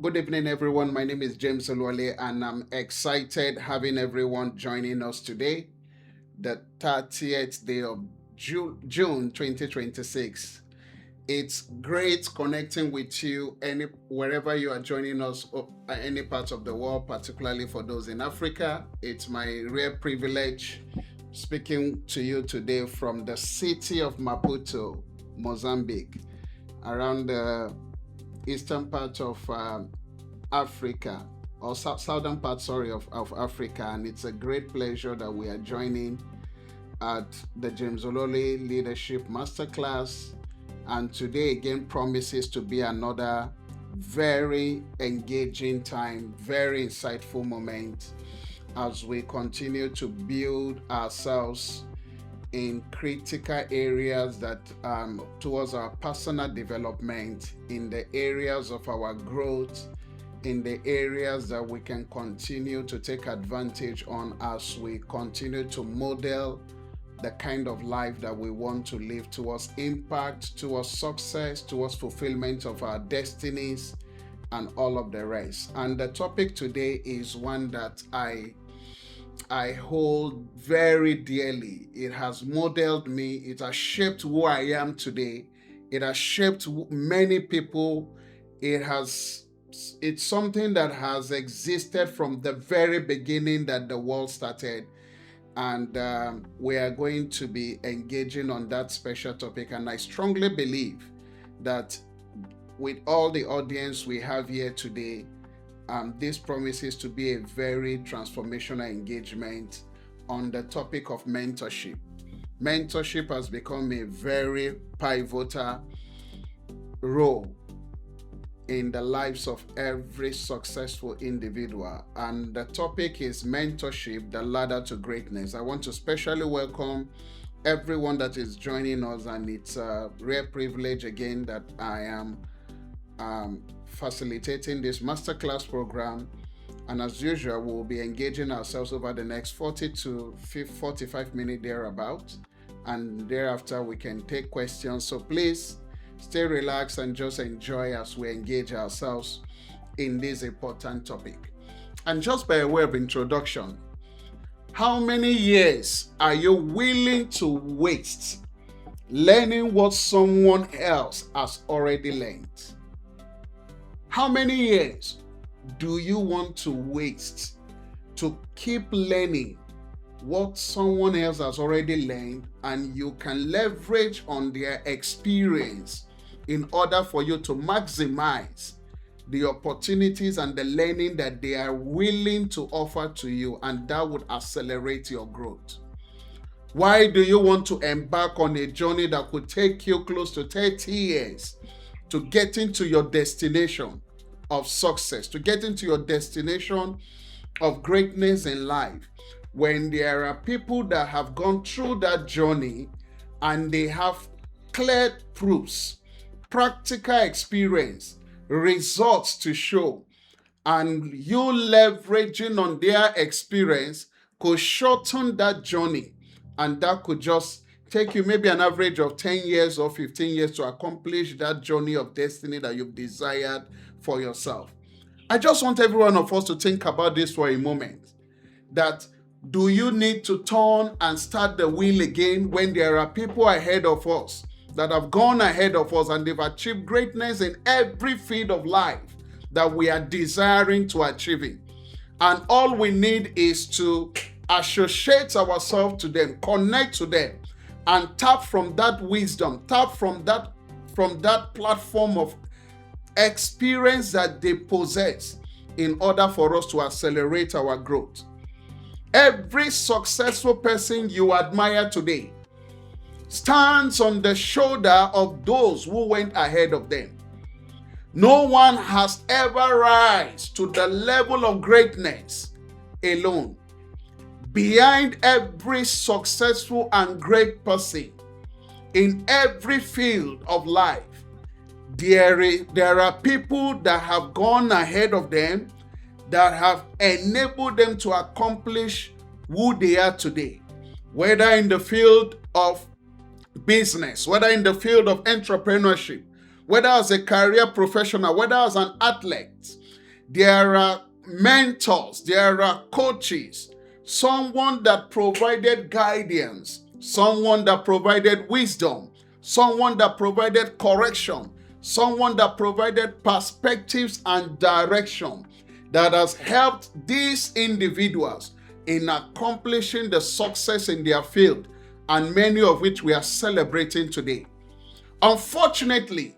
Good evening, everyone. My name is James Oluwole, and I'm excited having everyone joining us today, the 30th day of June 2026. It's great connecting with you wherever you are joining us, any part of the world, particularly for those in Africa. It's my rare privilege speaking to you today from the city of Maputo, Mozambique, around the eastern part of Africa, or southern part, sorry, of Africa. And it's a great pleasure that we are joining at the James Olole Leadership Masterclass. And today again promises to be another very engaging time, very insightful moment as we continue to build ourselves in critical areas that towards our personal development, in the areas of our growth, in the areas that we can continue to take advantage on as we continue to model the kind of life that we want to live towards impact, towards success, towards fulfillment of our destinies, and all of the rest. And the topic today is one that I hold very dearly. It has modeled me, it has shaped who I am today, it has shaped many people. It's something that has existed from the very beginning that the world started. And we are going to be engaging on that special topic. And I strongly believe that with all the audience we have here today, this promises to be a very transformational engagement on the topic of mentorship. Mentorship has become a very pivotal role in the lives of every successful individual. And the topic is mentorship, the ladder to greatness. I want to specially welcome everyone that is joining us, and it's a rare privilege again that I am facilitating this masterclass program. And as usual, we'll be engaging ourselves over the next 40 to 45 minutes thereabout. And thereafter, we can take questions. So please stay relaxed and just enjoy as we engage ourselves in this important topic. And just by way of introduction, how many years are you willing to waste learning what someone else has already learned? How many years do you want to waste to keep learning what someone else has already learned, and you can leverage on their experience in order for you to maximize the opportunities and the learning that they are willing to offer to you, and that would accelerate your growth? Why do you want to embark on a journey that could take you close to 30 years to get into your destination of success, to get into your destination of greatness in life, when there are people that have gone through that journey and they have clear proofs, practical experience, results to show, and you leveraging on their experience could shorten that journey, and that could just take you maybe an average of 10 years or 15 years to accomplish that journey of destiny that you've desired for yourself. I just want every one of us to think about this for a moment. That do you need to turn and start the wheel again when there are people ahead of us that have gone ahead of us and they've achieved greatness in every field of life that we are desiring to achieve? And all we need is to associate ourselves to them, connect to them, and tap from that wisdom, tap from that platform of experience that they possess in order for us to accelerate our growth. Every successful person you admire today stands on the shoulder of those who went ahead of them. No one has ever rise to the level of greatness alone. Behind every successful and great person in every field of life, there are people that have gone ahead of them that have enabled them to accomplish who they are today, whether in the field of business, whether in the field of entrepreneurship, whether as a career professional, whether as an athlete. There are mentors, there are coaches, someone that provided guidance, someone that provided wisdom, someone that provided correction, someone that provided perspectives and direction that has helped these individuals in accomplishing the success in their field, and many of which we are celebrating today. Unfortunately,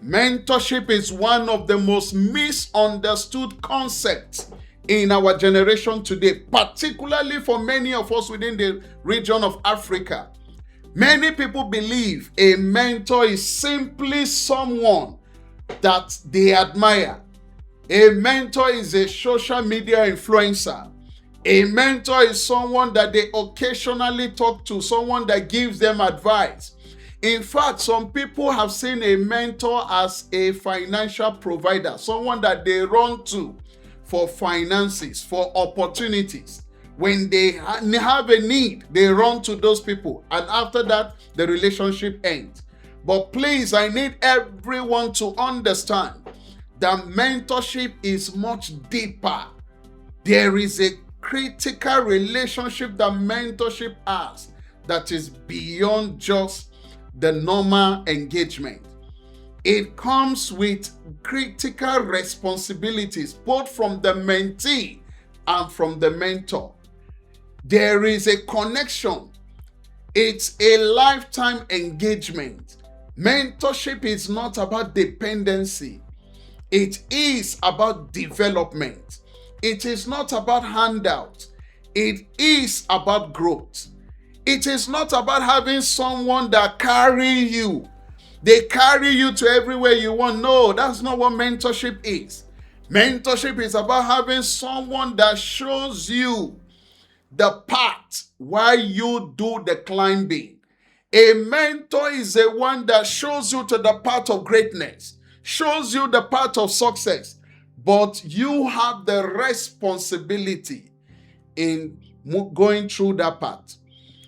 mentorship is one of the most misunderstood concepts in our generation today, particularly for many of us within the region of Africa. Many people believe a mentor is simply someone that they admire. A mentor is a social media influencer. A mentor is someone that they occasionally talk to, someone that gives them advice. In fact, some people have seen a mentor as a financial provider, someone that they run to for finances, for opportunities. When they have a need, they run to those people, and after that, the relationship ends. But please, I need everyone to understand that mentorship is much deeper. There is a critical relationship that mentorship has that is beyond just the normal engagement. It comes with critical responsibilities, both from the mentee and from the mentor. There is a connection. It's a lifetime engagement. Mentorship is not about dependency. It is about development. It is not about handout. It is about growth. It is not about having someone that carry you. They carry you to everywhere you want. No, that's not what mentorship is. Mentorship is about having someone that shows you the path while you do the climbing. A mentor is the one that shows you to the path of greatness, shows you the path of success, but you have the responsibility in going through that path.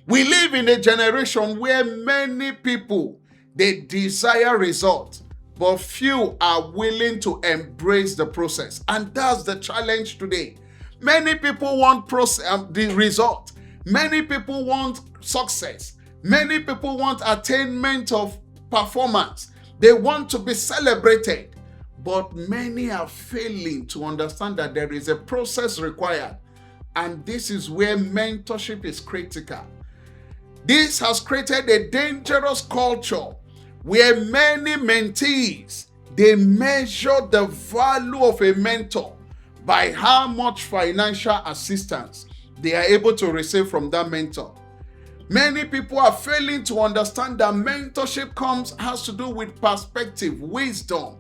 We live in a generation where many people, they desire results, but few are willing to embrace the process. And that's the challenge today. Many people want the result. Many people want success. Many people want attainment of performance. They want to be celebrated. But many are failing to understand that there is a process required. And this is where mentorship is critical. This has created a dangerous culture where many mentees, they measure the value of a mentor by how much financial assistance they are able to receive from that mentor. Many people are failing to understand that mentorship has to do with perspective, wisdom,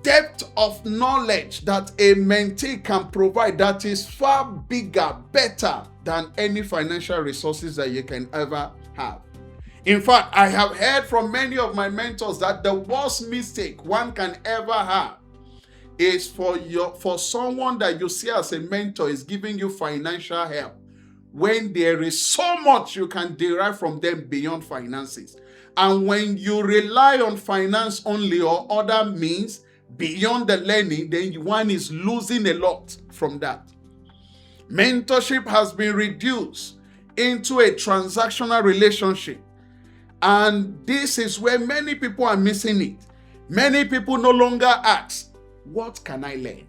depth of knowledge that a mentee can provide that is far bigger, better than any financial resources that you can ever have. In fact, I have heard from many of my mentors that the worst mistake one can ever have is for someone that you see as a mentor is giving you financial help when there is so much you can derive from them beyond finances. And when you rely on finance only or other means beyond the learning, then one is losing a lot from that. Mentorship has been reduced into a transactional relationship. And this is where many people are missing it. Many people no longer ask, what can I learn?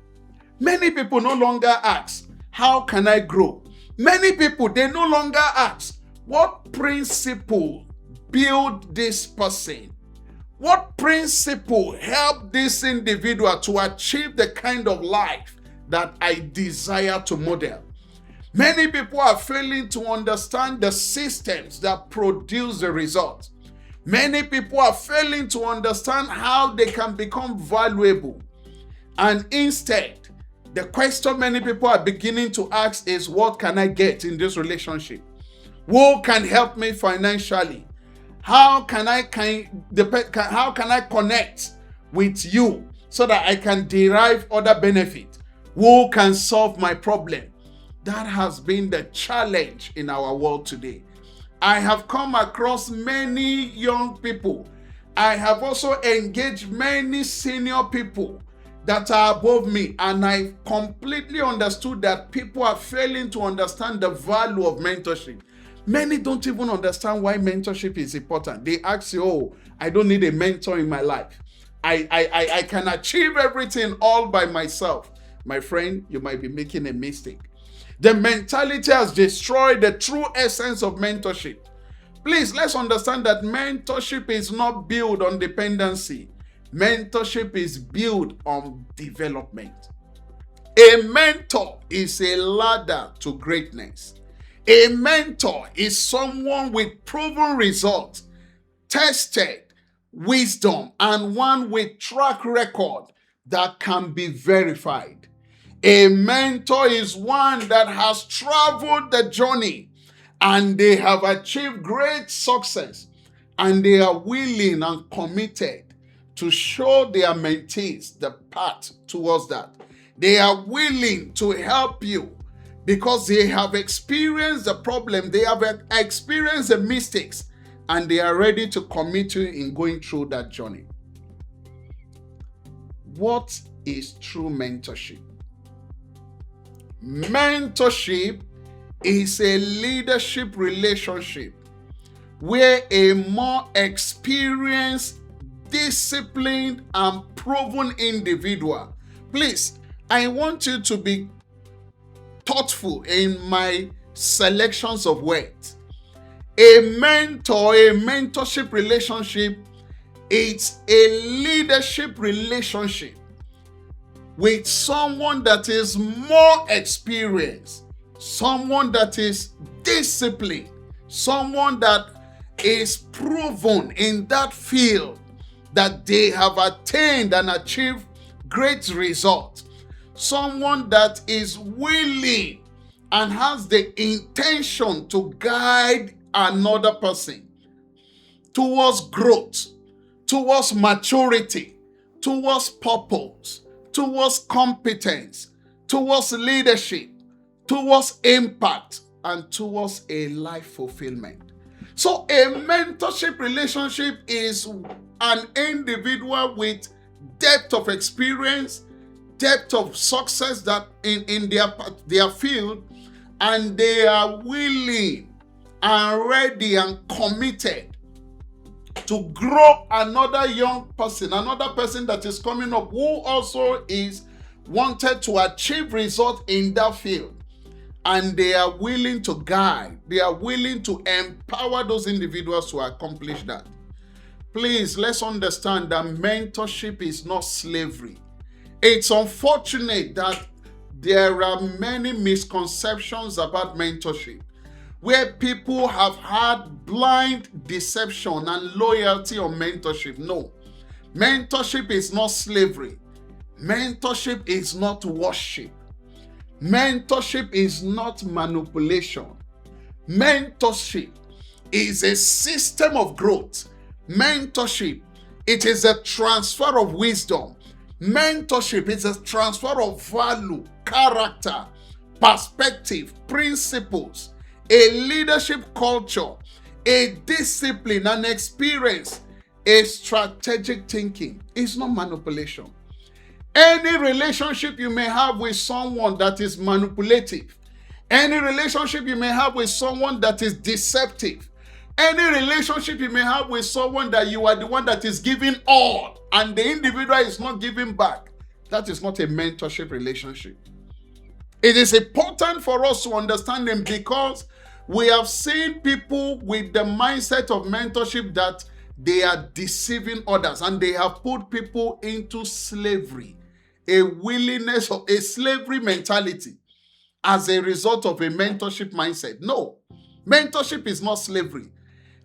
Many people no longer ask, how can I grow? Many people, they no longer ask, what principle build this person? What principle help this individual to achieve the kind of life that I desire to model? Many people are failing to understand the systems that produce the results. Many people are failing to understand how they can become valuable. And instead, the question many people are beginning to ask is, what can I get in this relationship? Who can help me financially? How can I connect with you so that I can derive other benefit? Who can solve my problem? That has been the challenge in our world today. I have come across many young people. I have also engaged many senior people that are above me, and I completely understood that people are failing to understand the value of mentorship. Many don't even understand why mentorship is important. They ask you, oh, I don't need a mentor in my life. I can achieve everything all by myself. My friend, you might be making a mistake. The mentality has destroyed the true essence of mentorship. Please, let's understand that mentorship is not built on dependency. Mentorship is built on development. A mentor is a ladder to greatness. A mentor is someone with proven results, tested wisdom, and one with track record that can be verified. A mentor is one that has traveled the journey and they have achieved great success, and they are willing and committed to show their mentees the path towards that. They are willing to help you because they have experienced the problem, they have experienced the mistakes, and they are ready to commit you in going through that journey. What is true mentorship? Mentorship is a leadership relationship where a more experienced, disciplined, and proven individual. Please, I want you to be thoughtful in my selections of words. A mentor, a mentorship relationship, it's a leadership relationship with someone that is more experienced, someone that is disciplined, someone that is proven in that field that they have attained and achieved great results, someone that is willing and has the intention to guide another person towards growth, towards maturity, towards purpose, towards competence, towards leadership, towards impact, and towards a life fulfillment. So a mentorship relationship is an individual with depth of experience, depth of success that in their field, and they are willing and ready and committed to grow another young person, another person that is coming up who also is wanted to achieve results in that field. And they are willing to guide, they are willing to empower those individuals to accomplish that. Please, let's understand that mentorship is not slavery. It's unfortunate that there are many misconceptions about mentorship, where people have had blind deception and loyalty on mentorship. No, mentorship is not slavery. Mentorship is not worship. Mentorship is not manipulation. Mentorship is a system of growth. Mentorship, it is a transfer of wisdom. Mentorship is a transfer of value, character, perspective, principles, a leadership culture, a discipline, an experience, a strategic thinking. It's not manipulation. Any relationship you may have with someone that is manipulative, any relationship you may have with someone that is deceptive, any relationship you may have with someone that you are the one that is giving all and the individual is not giving back, that is not a mentorship relationship. It is important for us to understand them because we have seen people with the mindset of mentorship that they are deceiving others and they have put people into slavery, a willingness of a slavery mentality as a result of a mentorship mindset. No, mentorship is not slavery.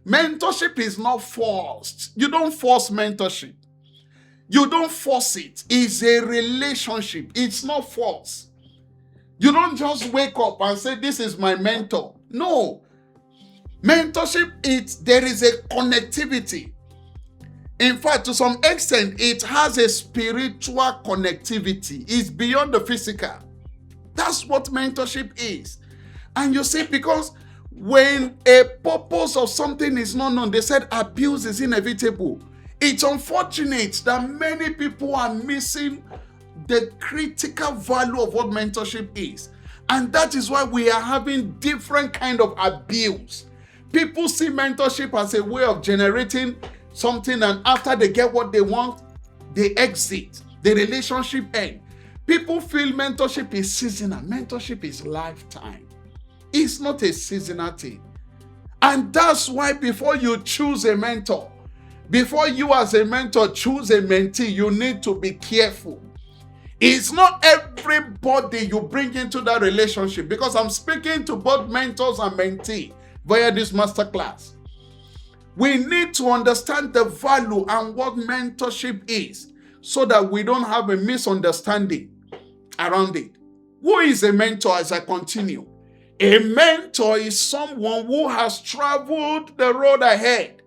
Mentorship is not forced. You don't force mentorship. You don't force it. It's a relationship. It's not force. You don't just wake up and say, this is my mentor. No. Mentorship, there is a connectivity. In fact, to some extent, it has a spiritual connectivity. It's beyond the physical. That's what mentorship is. And you see, because when a purpose of something is not known, they said abuse is inevitable. It's unfortunate that many people are missing the critical value of what mentorship is. And that is why we are having different kind of abuse. People see mentorship as a way of generating something, and after they get what they want, they exit. The relationship ends. People feel mentorship is seasonal. Mentorship is lifetime. It's not a seasonal thing. And that's why before you choose a mentor, before you as a mentor choose a mentee, you need to be careful. It's not everybody you bring into that relationship, because I'm speaking to both mentors and mentee via this masterclass. We need to understand the value and what mentorship is so that we don't have a misunderstanding around it. Who is a mentor as I continue? A mentor is someone who has traveled the road ahead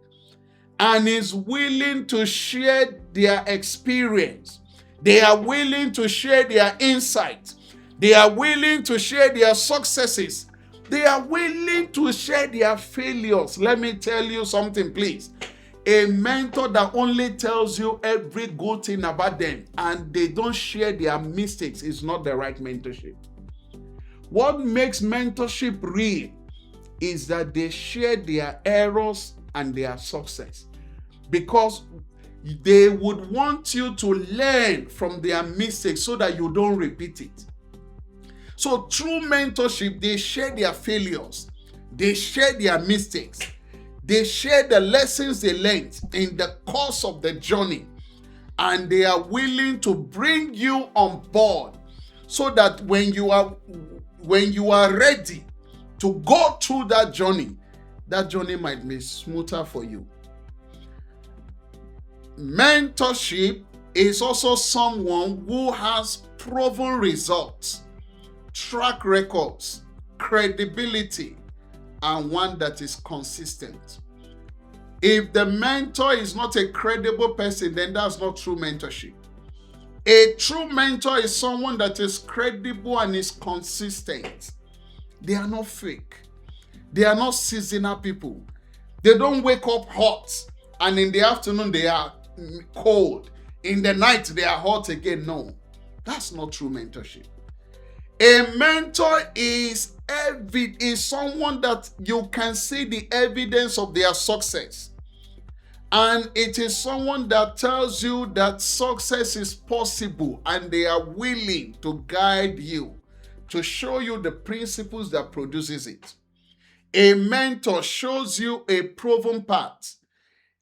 and is willing to share their experience. They are willing to share their insights. They are willing to share their successes. They are willing to share their failures. Let me tell you something, please. A mentor that only tells you every good thing about them and they don't share their mistakes is not the right mentorship. What makes mentorship real is that they share their errors and their success, because they would want you to learn from their mistakes so that you don't repeat it. So through mentorship, they share their failures, they share their mistakes, they share the lessons they learned in the course of the journey, and they are willing to bring you on board so that when you are ready to go through that journey might be smoother for you. Mentorship is also someone who has proven results, track records, credibility, and one that is consistent. If the mentor is not a credible person, then that's not true mentorship. A true mentor is someone that is credible and is consistent. They are not fake. They are not seasonal people. They don't wake up hot and in the afternoon they are cold. In the night they are hot again. No, that's not true mentorship. A mentor is someone that you can see the evidence of their success. And it is someone that tells you that success is possible and they are willing to guide you, to show you the principles that produces it. A mentor shows you a proven path.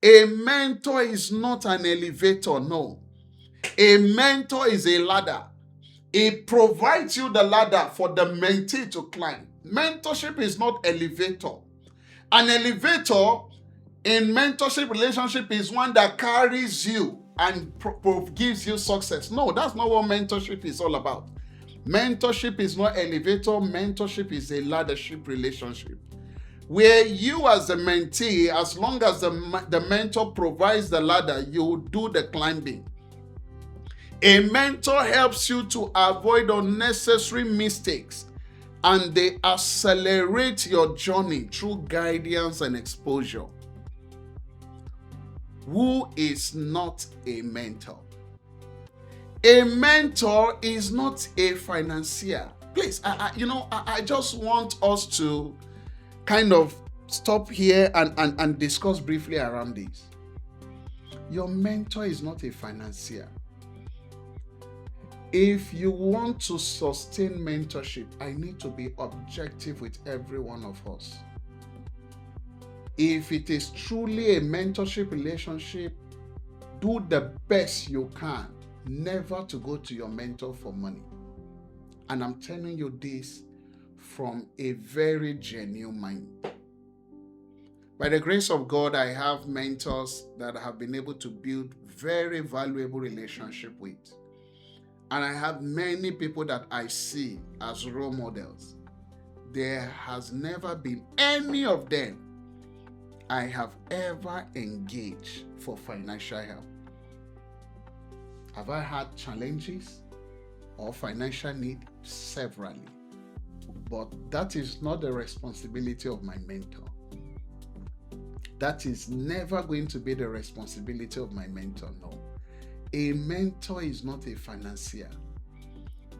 A mentor is not an elevator, no. A mentor is a ladder. It provides you the ladder for the mentee to climb. Mentorship is not elevator. An elevator in mentorship relationship is one that carries you and gives you success. No, that's not what mentorship is all about. Mentorship is not elevator. Mentorship is a laddership relationship, where you as the mentee, as long as the mentor provides the ladder, you do the climbing. A mentor helps you to avoid unnecessary mistakes, and they accelerate your journey through guidance and exposure. Who is not a mentor? A mentor is not a financier. Please, I just want us to kind of stop here and discuss briefly around this. Your mentor is not a financier. If you want to sustain mentorship, I need to be objective with every one of us. If it is truly a mentorship relationship, do the best you can never to go to your mentor for money. And I'm telling you this from a very genuine mind. By the grace of God, I have mentors that I have been able to build very valuable relationship with. And I have many people that I see as role models. There has never been any of them I have ever engaged for financial help. Have I had challenges or financial need? Severally. But that is not the responsibility of my mentor. That is never going to be the responsibility of my mentor, no. A mentor is not a financier.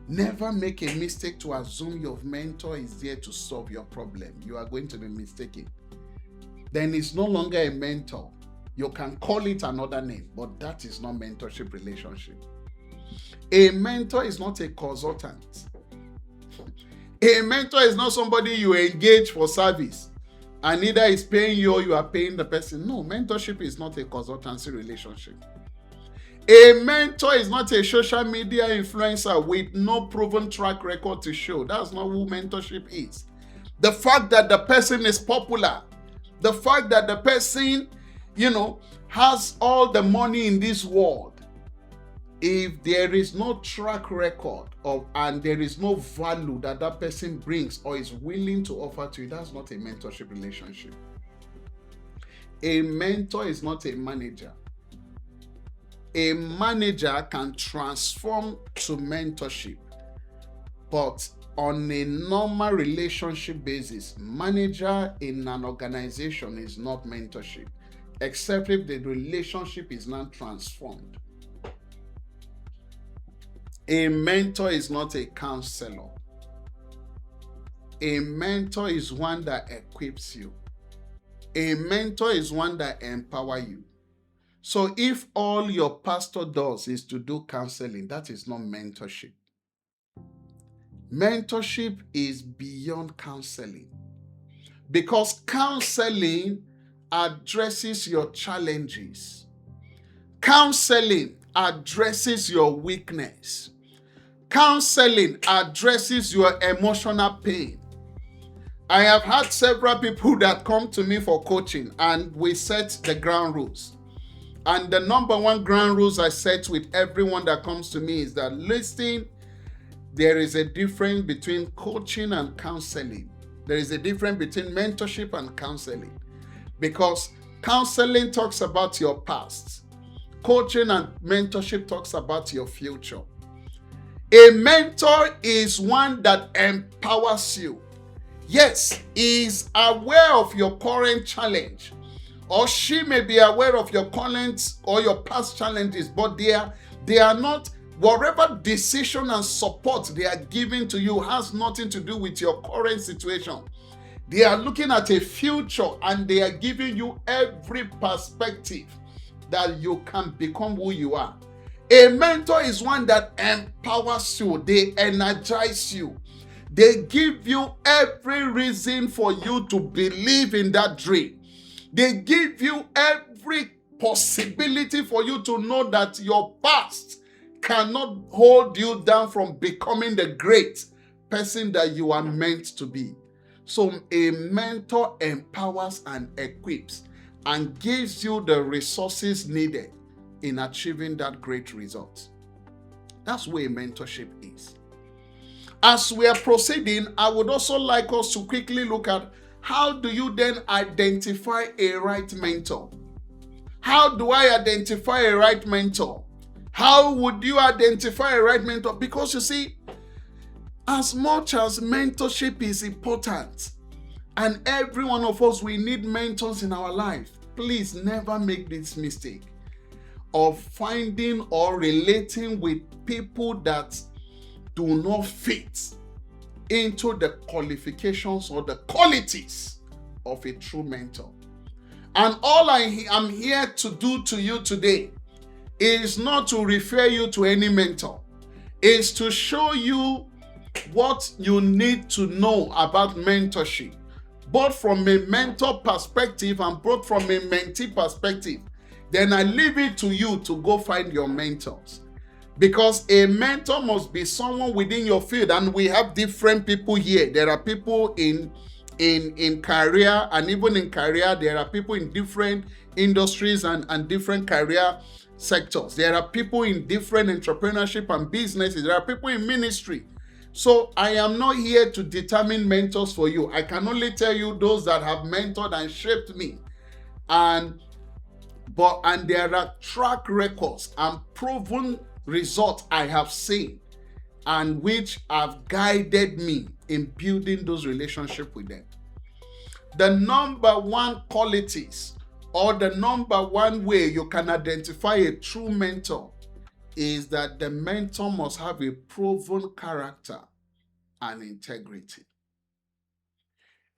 Never make a mistake to assume your mentor is there to solve your problem. You are going to be mistaken. Then it's no longer a mentor. You can call it another name, but that is not mentorship relationship. A mentor is not a consultant. A mentor is not somebody you engage for service, and either is paying you or you are paying the person. No, mentorship is not a consultancy relationship. A mentor is not a social media influencer with no proven track record to show. That's not who mentorship is. The fact that the person is popular, the fact that the person, has all the money in this world, if there is no track record and there is no value that that person brings or is willing to offer to you, that's not a mentorship relationship. A mentor is not a manager. A manager can transform to mentorship, but on a normal relationship basis, manager in an organization is not mentorship, except if the relationship is not transformed. A mentor is not a counselor. A mentor is one that equips you. A mentor is one that empowers you. So if all your pastor does is to do counseling, that is not mentorship. Mentorship is beyond counseling, because counseling addresses your challenges. Counseling addresses your weakness. Counseling addresses your emotional pain. I have had several people that come to me for coaching, and we set the ground rules. And the number one ground rules I set with everyone that comes to me is that, listen, there is a difference between coaching and counseling. There is a difference between mentorship and counseling, because counseling talks about your past. Coaching and mentorship talks about your future. A mentor is one that empowers you. Yes, he is aware of your current challenge, or she may be aware of your current or your past challenges, but they are not, whatever decision and support they are giving to you has nothing to do with your current situation. They are looking at a future, and they are giving you every perspective that you can become who you are. A mentor is one that empowers you. They energize you. They give you every reason for you to believe in that dream. They give you every possibility for you to know that your past cannot hold you down from becoming the great person that you are meant to be. So a mentor empowers and equips and gives you the resources needed in achieving that great result. That's where mentorship is. As we are proceeding, I would also like us to quickly look at, how do you then identify a right mentor? How do I identify a right mentor? How would you identify a right mentor? Because you see, as much as mentorship is important, and every one of us, we need mentors in our life, please never make this mistake of finding or relating with people that do not fit into the qualifications or the qualities of a true mentor. And all I am here to do to you today is not to refer you to any mentor. It's to show you what you need to know about mentorship, both from a mentor perspective and both from a mentee perspective. Then I leave it to you to go find your mentors. Because a mentor must be someone within your field, and we have different people here. There are people in career, and even in career, there are people in different industries and different career sectors. There are people in different entrepreneurship and businesses. There are people in ministry. So I am not here to determine mentors for you. I can only tell you those that have mentored and shaped me. And there are track records and proven results I have seen, and which have guided me in building those relationships with them. The number one qualities, or the number one way you can identify a true mentor, is that the mentor must have a proven character and integrity.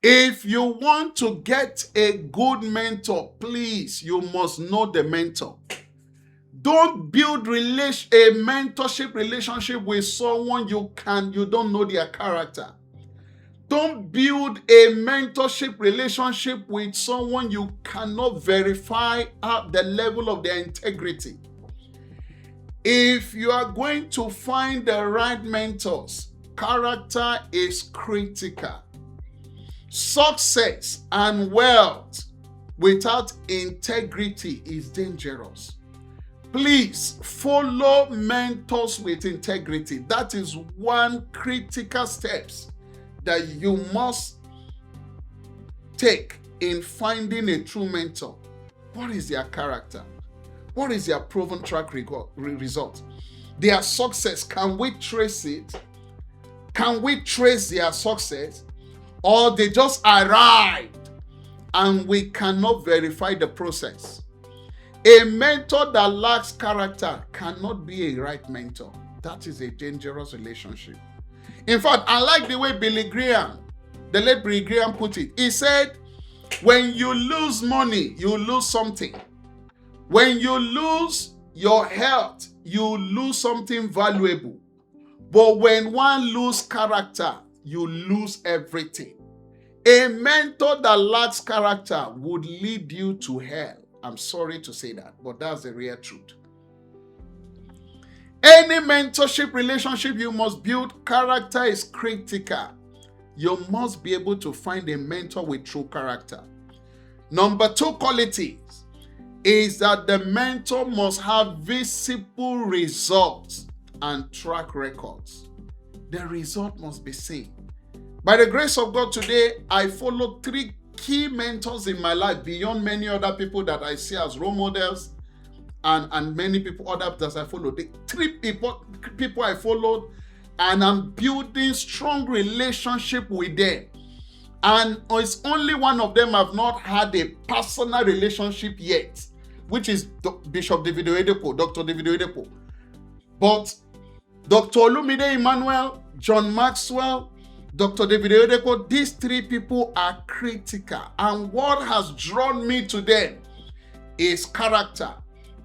If you want to get a good mentor, please, you must know the mentor. Don't build a mentorship relationship with someone you don't know their character. Don't build a mentorship relationship with someone you cannot verify at the level of their integrity. If you are going to find the right mentors, character is critical. Success and wealth without integrity is dangerous. Please follow mentors with integrity. That is one critical step that you must take in finding a true mentor. What is their character? What is their proven track result? Their success, can we trace it? Can we trace their success? Or they just arrived and we cannot verify the process? A mentor that lacks character cannot be a right mentor. That is a dangerous relationship. In fact, I like the way Billy Graham, the late Billy Graham, put it. He said, when you lose money, you lose something. When you lose your health, you lose something valuable. But when one loses character, you lose everything. A mentor that lacks character would lead you to hell. I'm sorry to say that, but that's the real truth. Any mentorship relationship you must build, character is critical. You must be able to find a mentor with true character. Number 2 qualities is that the mentor must have visible results and track records. The result must be seen. By the grace of God today, I follow 3 key mentors in my life beyond many other people that I see as role models and many people others that I follow. The 3 people I followed, and I'm building strong relationship with them. And it's only one of them I've not had a personal relationship yet, which is Bishop David Oyedepo, Dr. David Oyedepo. But Dr. Olumide Emmanuel, John Maxwell, Dr. David Oyedepo, these 3 people are critical. And what has drawn me to them is character,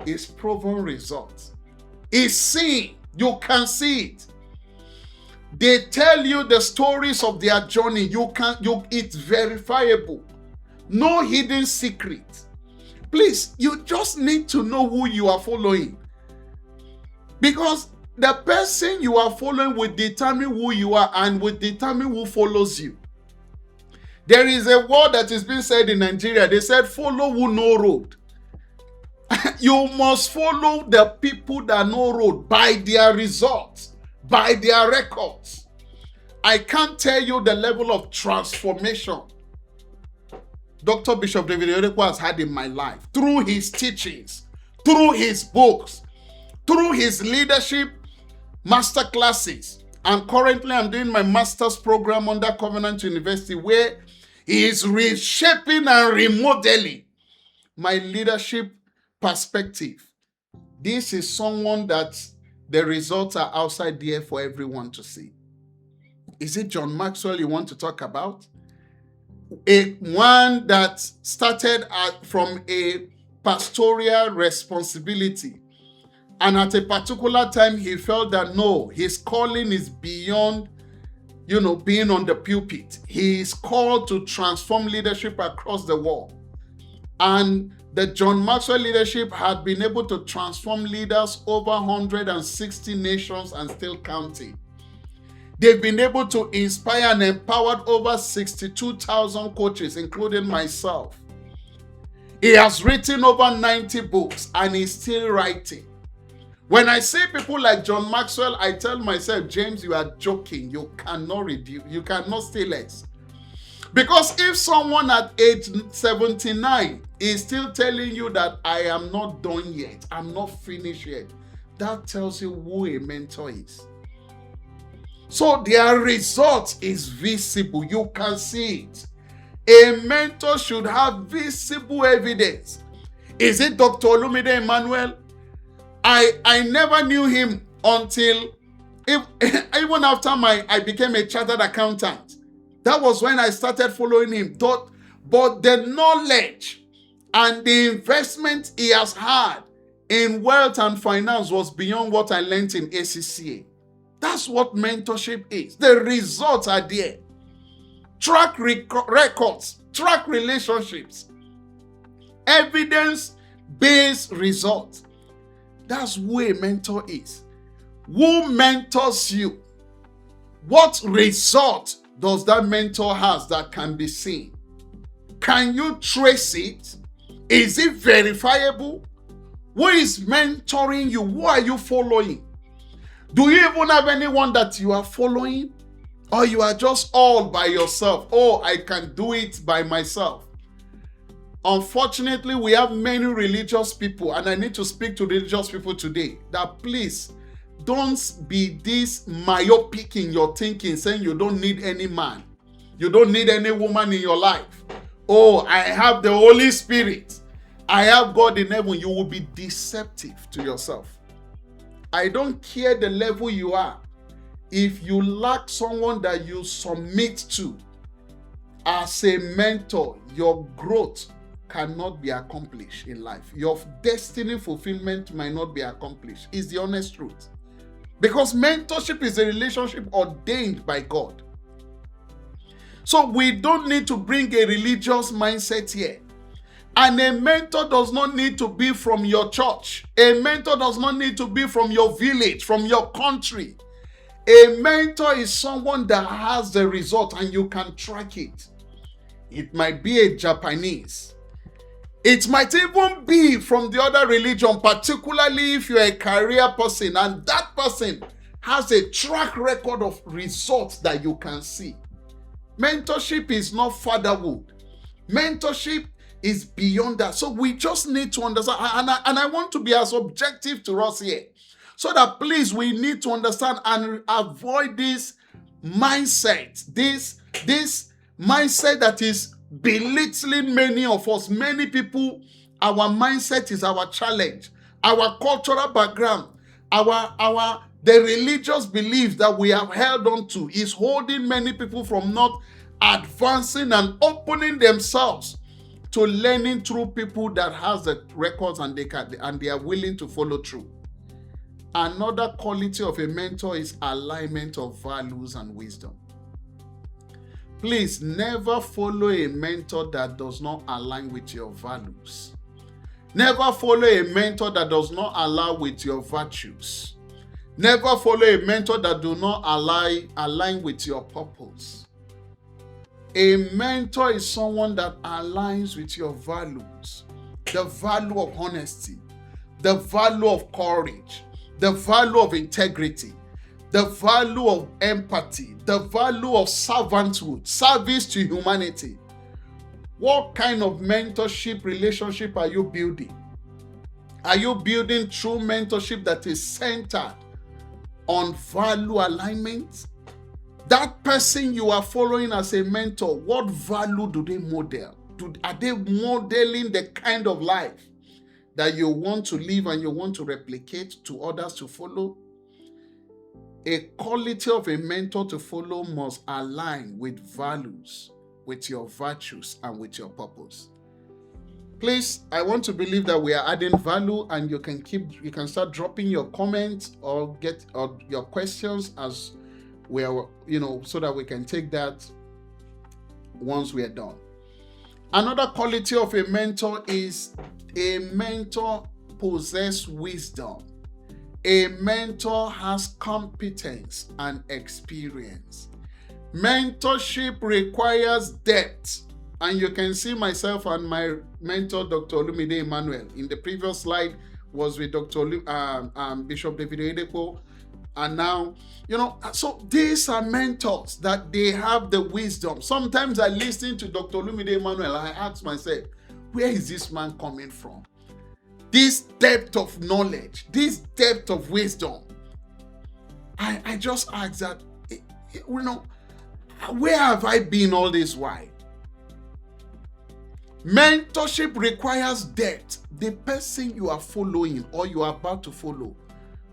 is proven results, is seen. You can see it. They tell you the stories of their journey. It's verifiable. No hidden secret. Please, you just need to know who you are following. Because the person you are following will determine who you are and will determine who follows you. There is a word that is being said in Nigeria. They said, follow who know road. You must follow the people that know road by their results, by their records. I can't tell you the level of transformation Dr. Bishop David Oyedepo has had in my life through his teachings, through his books, through his leadership masterclasses. And currently I'm doing my master's program under Covenant University, where he is reshaping and remodeling my leadership perspective. This is someone that the results are outside there for everyone to see. Is it John Maxwell you want to talk about? One that started from a pastoral responsibility. And at a particular time, he felt that no, his calling is beyond, being on the pulpit. He is called to transform leadership across the world. And the John Maxwell leadership had been able to transform leaders over 160 nations and still counting. They've been able to inspire and empower over 62,000 coaches, including myself. He has written over 90 books and he's still writing. When I see people like John Maxwell, I tell myself, James, you are joking. You cannot reduce. You cannot stay less. Because if someone at age 79 is still telling you that I am not done yet, I'm not finished yet, that tells you who a mentor is. So their result is visible. You can see it. A mentor should have visible evidence. Is it Dr. Olumide Emmanuel? I never knew him until even after I became a chartered accountant. That was when I started following him. But the knowledge and the investment he has had in wealth and finance was beyond what I learned in ACCA. That's what mentorship is. The results are there. Track records, track relationships, evidence-based results. That's who a mentor is. Who mentors you? What result does that mentor has that can be seen? Can you trace it? Is it verifiable? Who is mentoring you? Who are you following? Do you even have anyone that you are following? Or you are just all by yourself? Oh, I can do it by myself. Unfortunately, we have many religious people, and I need to speak to religious people today, that please don't be this myopic in your thinking, saying you don't need any man. You don't need any woman in your life. Oh, I have the Holy Spirit. I have God in heaven. You will be deceptive to yourself. I don't care the level you are. If you lack someone that you submit to as a mentor, your growth cannot be accomplished in life. Your destiny fulfillment might not be accomplished. It's the honest truth. Because mentorship is a relationship ordained by God. So we don't need to bring a religious mindset here. And a mentor does not need to be from your church. A mentor does not need to be from your village, from your country. A mentor is someone that has the result and you can track it. It might be a Japanese. It might even be from the other religion, particularly if you're a career person and that person has a track record of results that you can see. Mentorship is not fatherhood. Mentorship is beyond that. So we just need to understand, and I want to be as objective to us here, so that please, we need to understand and avoid this mindset, this mindset that is belittling many of us. Many people, our mindset is our challenge. Our cultural background, the religious beliefs that we have held on to is holding many people from not advancing and opening themselves to learning through people that has the records and they are willing to follow through. Another quality of a mentor is alignment of values and wisdom. Please never follow a mentor that does not align with your values. Never follow a mentor that does not align with your virtues. Never follow a mentor that do not align with your purpose. A mentor is someone that aligns with your values. The value of honesty, the value of courage, the value of integrity, the value of empathy, the value of servanthood, service to humanity. What kind of mentorship relationship are you building? Are you building true mentorship that is centered on value alignment? That person you are following as a mentor, what value do they model? Are they modeling the kind of life that you want to live and you want to replicate to others to follow? A quality of a mentor to follow must align with values, with your virtues, and with your purpose. Please, I want to believe that we are adding value, and you can start dropping your comments or your questions as we are, so that we can take that once we are done. Another quality of a mentor is a mentor possesses wisdom. A mentor has competence and experience. Mentorship requires depth. And you can see myself and my mentor, Dr. Oluwole Emmanuel. In the previous slide was with Dr. Bishop David Oyedepo. And now, so these are mentors that they have the wisdom. Sometimes I listen to Dr. Oluwole Emmanuel and I ask myself, where is this man coming from? This depth of knowledge, this depth of wisdom. I just ask that, where have I been all this while? Mentorship requires depth. The person you are following or you are about to follow,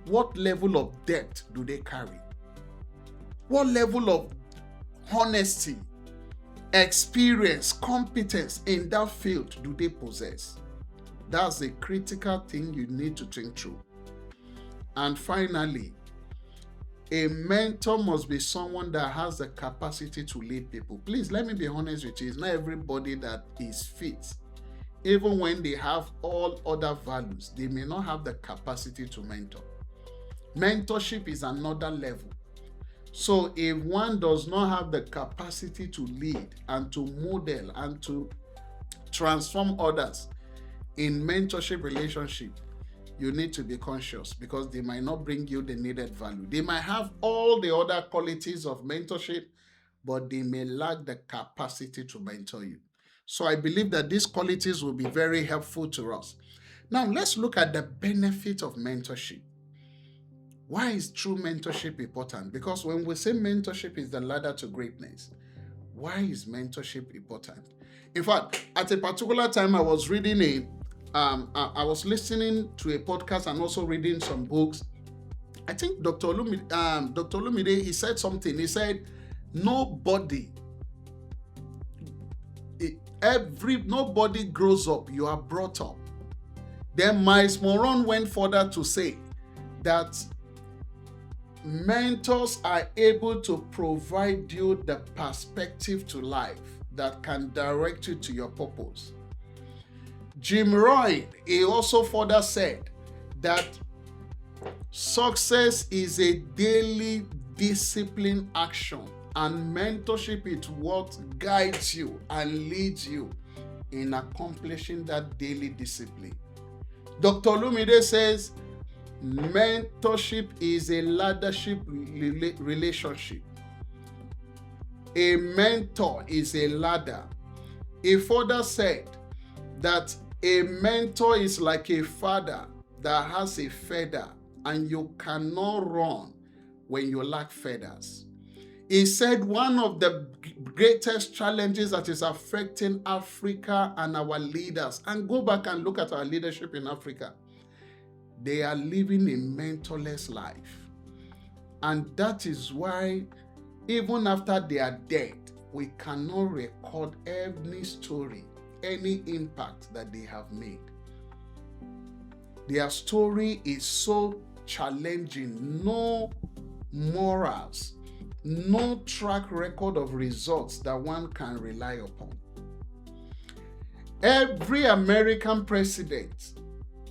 what level of depth do they carry? What level of honesty, experience, competence in that field do they possess? That's a critical thing you need to think through. And finally, a mentor must be someone that has the capacity to lead people. Please, let me be honest with you. It's not everybody that is fit. Even when they have all other values, they may not have the capacity to mentor. Mentorship is another level. So if one does not have the capacity to lead and to model and to transform others in mentorship relationship, you need to be conscious, because they might not bring you the needed value. They might have all the other qualities of mentorship, but they may lack the capacity to mentor you. So I believe that these qualities will be very helpful to us. Now let's look at the benefit of mentorship. Why is true mentorship important? Because when we say mentorship is the ladder to greatness, why is mentorship important? In fact, at a particular time, I was reading I was listening to a podcast and also reading some books. I think Dr. Oluwole, he said something. He said, nobody grows up, you are brought up. Then Miles Moron went further to say that mentors are able to provide you the perspective to life that can direct you to your purpose. Jim Rohn, he also further said that success is a daily discipline action, and mentorship is what guides you and leads you in accomplishing that daily discipline. Dr. Oluwole says mentorship is a leadership relationship. A mentor is a ladder. He further said that a mentor is like a father that has a feather, and you cannot run when you lack feathers. He said one of the greatest challenges that is affecting Africa and our leaders, and go back and look at our leadership in Africa, they are living a mentorless life. And that is why even after they are dead, we cannot record any story, any impact that they have made. Their story is so challenging. No morals, no track record of results that one can rely upon. Every American president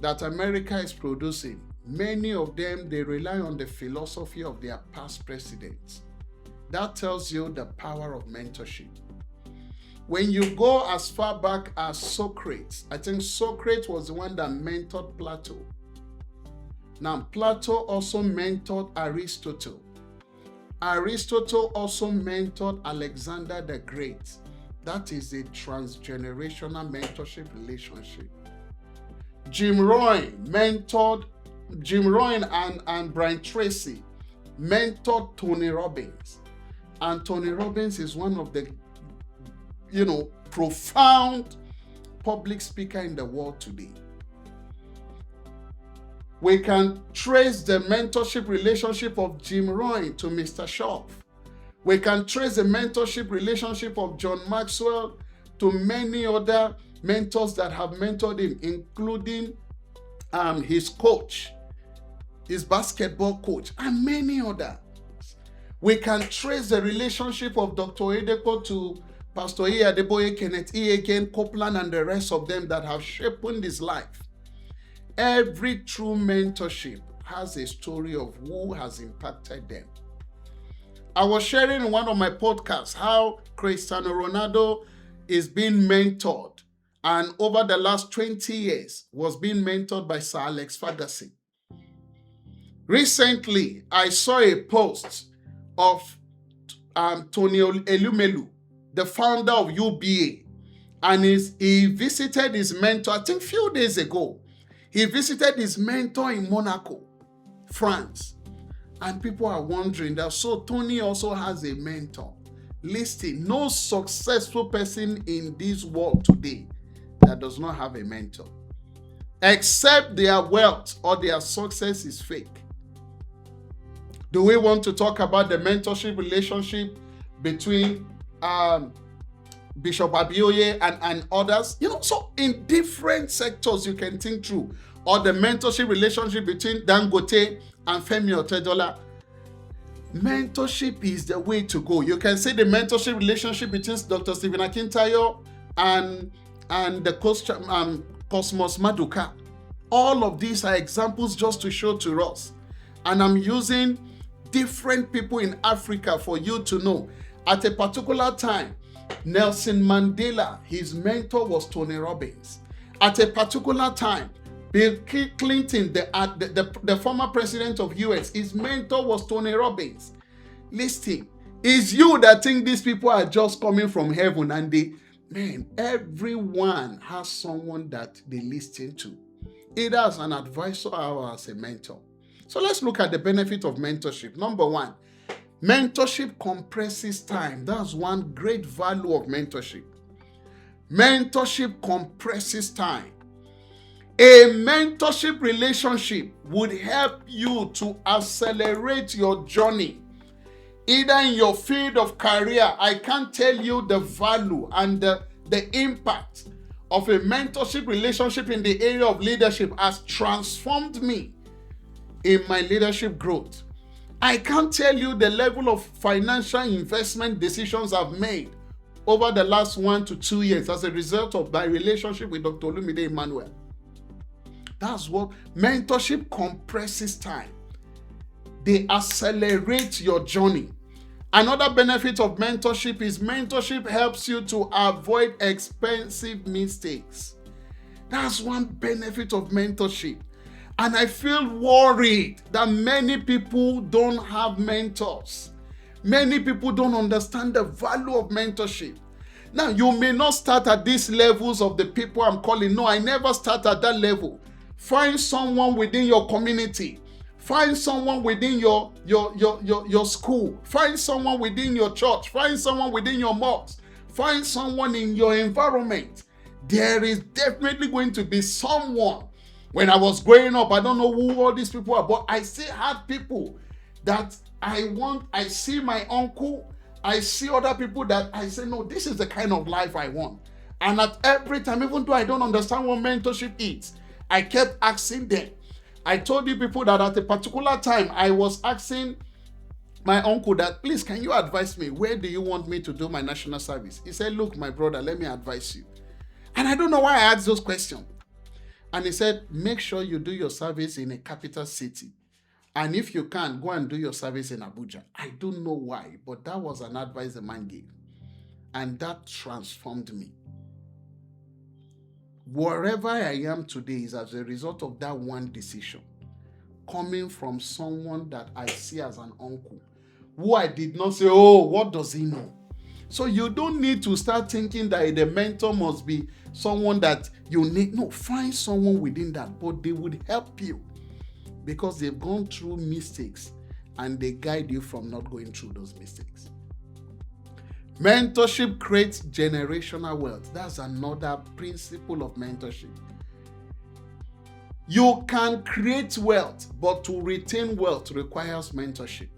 that America is producing, many of them, they rely on the philosophy of their past presidents. That tells you the power of mentorship. When you go as far back as Socrates, I think Socrates was the one that mentored Plato. Now, Plato also mentored Aristotle. Aristotle also mentored Alexander the Great. That is a transgenerational mentorship relationship. Jim Rohn and Brian Tracy mentored Tony Robbins. And Tony Robbins is one of the profound public speaker in the world today. We can trace the mentorship relationship of Jim Rohn to Mr. Schoff. We can trace the mentorship relationship of John Maxwell to many other mentors that have mentored him, including his coach, his basketball coach, and many others. We can trace the relationship of Dr. Oyedepo to Pastor E. Adeboye, Kenneth E. Again, Copeland, and the rest of them that have shaped his life. Every true mentorship has a story of who has impacted them. I was sharing in one of my podcasts how Cristiano Ronaldo is being mentored, and over the last 20 years was being mentored by Sir Alex Ferguson. Recently, I saw a post of Tony Elumelu, the founder of UBA, and he visited his mentor, I think a few days ago. He visited his mentor in Monaco, France. And people are wondering that, so Tony also has a mentor. Listen, no successful person in this world today that does not have a mentor, except their wealth or their success is fake. Do we want to talk about the mentorship relationship between Bishop Abioye and others? So in different sectors you can think through. Or the mentorship relationship between Dangote and Femi Otedola. Mentorship is the way to go. You can see the mentorship relationship between Dr. Stephen Akintayo and the Cosmos Maduka. All of these are examples just to show to us. And I'm using different people in Africa for you to know. At a particular time, Nelson Mandela, his mentor was Tony Robbins. At a particular time, Bill Clinton, the former president of US, his mentor was Tony Robbins. Listen, it's you that think these people are just coming from heaven and everyone has someone that they listen to, either as an advisor or as a mentor. So let's look at the benefit of mentorship. Number one, mentorship compresses time. That's one great value of mentorship. Mentorship compresses time. A mentorship relationship would help you to accelerate your journey, either in your field of career. I can't tell you the value and the impact of a mentorship relationship in the area of leadership has transformed me in my leadership growth. I can't tell you the level of financial investment decisions I've made over the last 1 to 2 years as a result of my relationship with Dr. Olumide Emmanuel. That's what mentorship compresses time. They accelerate your journey. Another benefit of mentorship is mentorship helps you to avoid expensive mistakes. That's one benefit of mentorship. And I feel worried that many people don't have mentors. Many people don't understand the value of mentorship. Now, you may not start at these levels of the people I'm calling. No, I never start at that level. Find someone within your community. Find someone within your school. Find someone within your church. Find someone within your mosque. Find someone in your environment. There is definitely going to be someone. When I was growing up, I don't know who all these people are, but I still had people that I see my uncle, I see other people that I say, no, this is the kind of life I want. And at every time, even though I don't understand what mentorship is, I kept asking them. I told you people that at a particular time, I was asking my uncle that, please, can you advise me? Where do you want me to do my national service? He said, look, my brother, let me advise you. And I don't know why I asked those questions. And he said, make sure you do your service in a capital city. And if you can, go and do your service in Abuja. I don't know why, but that was an advice the man gave. And that transformed me. Wherever I am today is as a result of that one decision, coming from someone that I see as an uncle, who I did not say, oh, what does he know? So you don't need to start thinking that the mentor must be someone that you need. No, find someone within that, but they would help you because they've gone through mistakes and they guide you from not going through those mistakes. Mentorship creates generational wealth. That's another principle of mentorship. You can create wealth, but to retain wealth requires mentorship.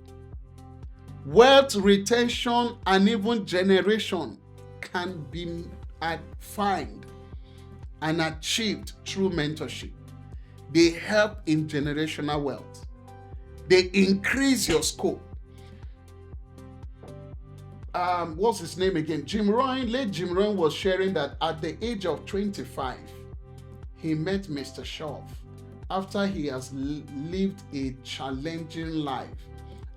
Wealth retention and even generation can be found and achieved through mentorship. They help in generational wealth. They increase your scope. What's his name again? Late Jim Rohn was sharing that at the age of 25, he met Mr. Shaw after he has lived a challenging life.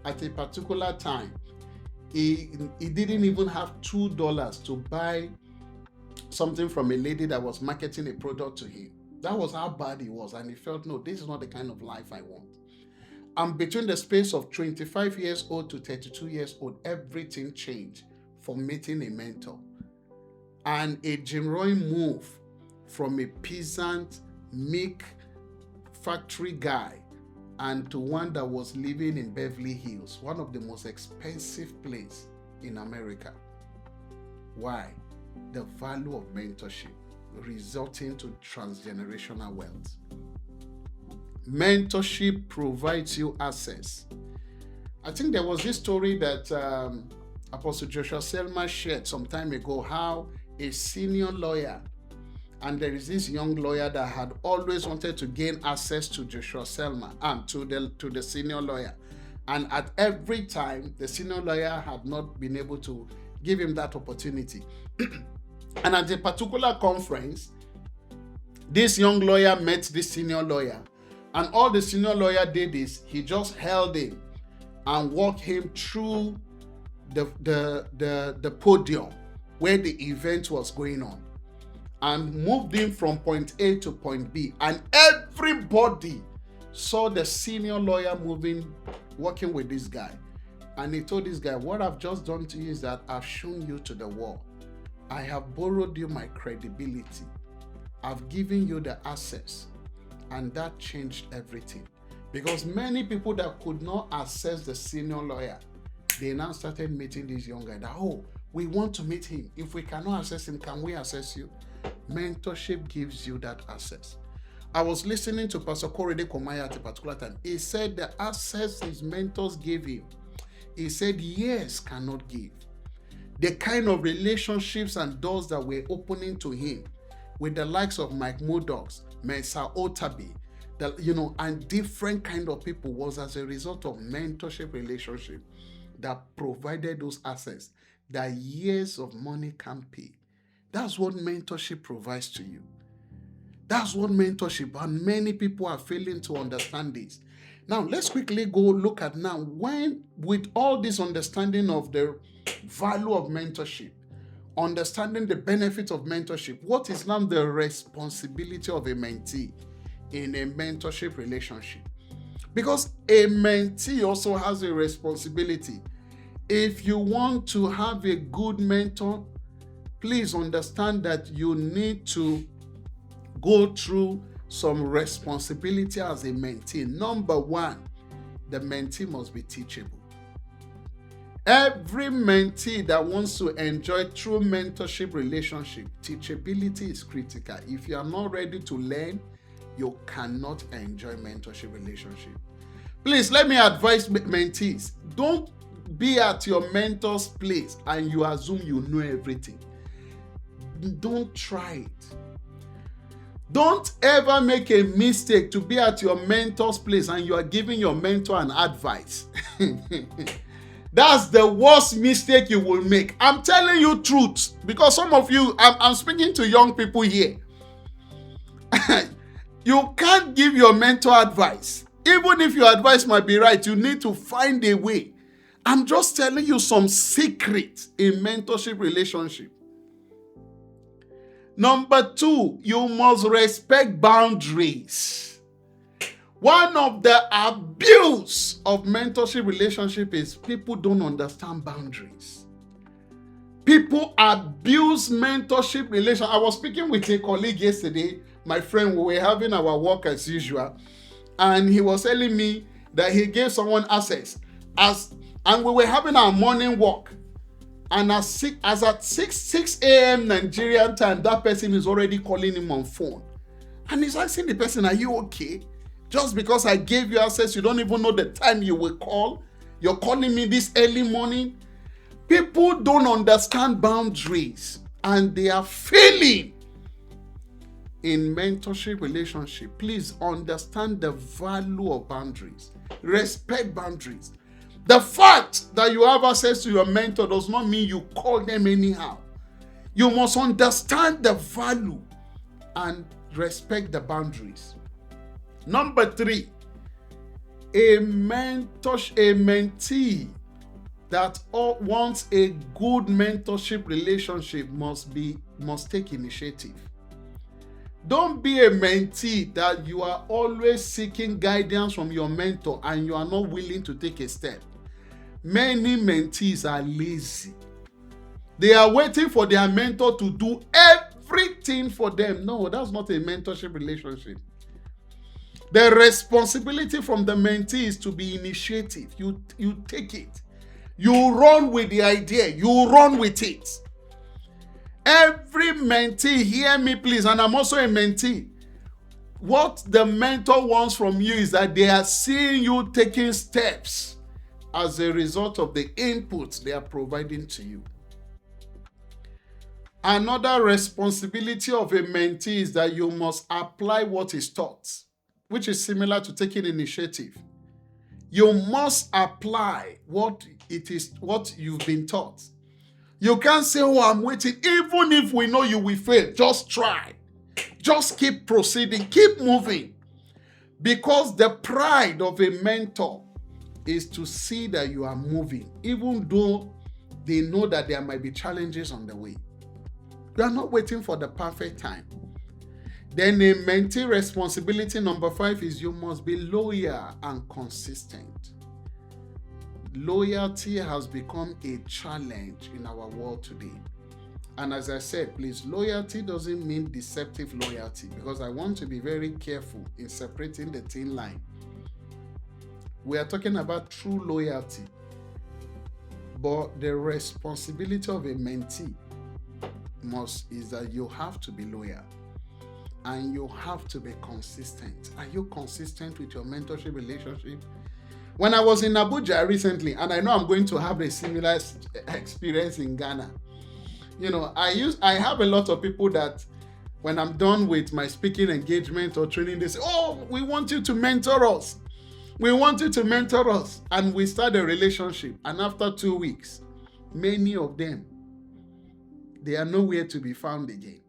At a particular time, he didn't even have $2 to buy something from a lady that was marketing a product to him. That was how bad he was, and he felt, no, this is not the kind of life I want. And between the space of 25 years old to 32 years old, everything changed for meeting a mentor. And a Jim Rohn move from a peasant, meek factory guy and to one that was living in Beverly Hills, one of the most expensive places in America. Why? The value of mentorship. resulting to transgenerational wealth. Mentorship provides you access. I think there was this story that Apostle Joshua Selman shared some time ago, how a senior lawyer, and there is this young lawyer that had always wanted to gain access to Joshua Selman and to the senior lawyer. And at every time, the senior lawyer had not been able to give him that opportunity. And at a particular conference, this young lawyer met this senior lawyer. And all the senior lawyer did is he just held him and walked him through the podium where the event was going on, and moved him from point A to point B. And everybody saw the senior lawyer working with this guy. And he told this guy, what I've just done to you is that I've shown you to the world. I have borrowed you my credibility. I've given you the access. And that changed everything. Because many people that could not access the senior lawyer, they now started meeting this young guy. That, oh, we want to meet him. If we cannot access him, can we access you? Mentorship gives you that access. I was listening to Pastor Korede Komaya at a particular time. He said the access his mentors gave him, he said years cannot give. The kind of relationships and doors that were opening to him with the likes of Mike Murdoch's, Mensa Otabi, and different kind of people was as a result of mentorship relationship that provided those assets that years of money can't pay. That's what mentorship provides to you. That's what mentorship, and many people are failing to understand this. Now, let's quickly go look at now, when with all this understanding of the value of mentorship, understanding the benefits of mentorship, what is now the responsibility of a mentee in a mentorship relationship? Because a mentee also has a responsibility. If you want to have a good mentor, please understand that you need to go through some responsibility as a mentee. Number one, the mentee must be teachable. Every mentee that wants to enjoy true mentorship relationship, teachability is critical. If you are not ready to learn, you cannot enjoy mentorship relationship. Please, let me advise mentees. Don't be at your mentor's place and you assume you know everything. Don't try it. Don't ever make a mistake to be at your mentor's place and you are giving your mentor an advice. That's the worst mistake you will make. I'm telling you truth, because some of you, I'm speaking to young people here. You can't give your mentor advice. Even if your advice might be right, you need to find a way. I'm just telling you some secrets in mentorship relationship. Number two, you must respect boundaries. One of the abuse of mentorship relationship is people don't understand boundaries. People abuse mentorship relation. I was speaking with a colleague yesterday, my friend. We were having our work as usual, and he was telling me that he gave someone access, and we were having our morning walk. And as at 6 a.m. Nigerian time, that person is already calling him on phone. And he's asking the person, are you okay? Just because I gave you access, you don't even know the time you will call. You're calling me this early morning. People don't understand boundaries, and they are failing in mentorship relationship. Please understand the value of boundaries. Respect boundaries. The fact that you have access to your mentor does not mean you call them anyhow. You must understand the value and respect the boundaries. Number three, a mentee that wants a good mentorship relationship must take initiative. Don't be a mentee that you are always seeking guidance from your mentor and you are not willing to take a step. Many mentees are lazy. They are waiting for their mentor to do everything for them. No, that's not a mentorship relationship. The responsibility from the mentee is to be initiative. You take it. You run with the idea. You run with it. Every mentee, hear me please, and I'm also a mentee. What the mentor wants from you is that they are seeing you taking steps as a result of the inputs they are providing to you. Another responsibility of a mentee is that you must apply what is taught, which is similar to taking initiative. You must apply what you've been taught. You can't say, oh, I'm waiting. Even if we know you will fail, just try. Just keep proceeding, keep moving. Because the pride of a mentor is to see that you are moving, even though they know that there might be challenges on the way. You are not waiting for the perfect time. Then a mentee responsibility number 5 is you must be loyal and consistent. Loyalty has become a challenge in our world today. And as I said, please, loyalty doesn't mean deceptive loyalty, because I want to be very careful in separating the thin line. We are talking about true loyalty. But the responsibility of a mentee is that you have to be loyal and you have to be consistent. Are you consistent with your mentorship relationship? When I was in Abuja recently, and I know I'm going to have a similar experience in Ghana, I have a lot of people that when I'm done with my speaking engagement or training, they say, oh, we want you to mentor us. We want you to mentor us. And we start a relationship. And after 2 weeks, many of them, they are nowhere to be found again.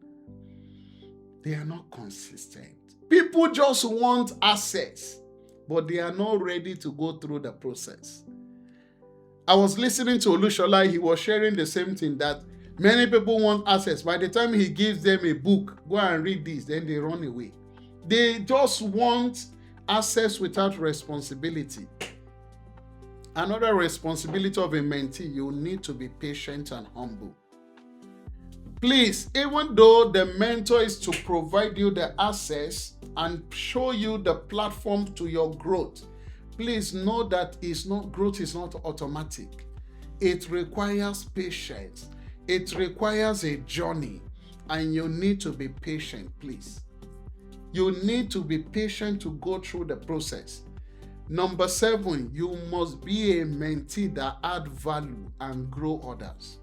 They are not consistent. People just want access, but they are not ready to go through the process. I was listening to Oluwole. He was sharing the same thing, that many people want access. By the time he gives them a book, go and read this, then they run away. They just want access without responsibility. Another responsibility of a mentee, you need to be patient and humble. Please, even though the mentor is to provide you the access and show you the platform to your growth, please know that growth is not automatic. It requires patience. It requires a journey, and you need to be patient, please. You need to be patient to go through the process. Number 7, you must be a mentee that adds value and grow others.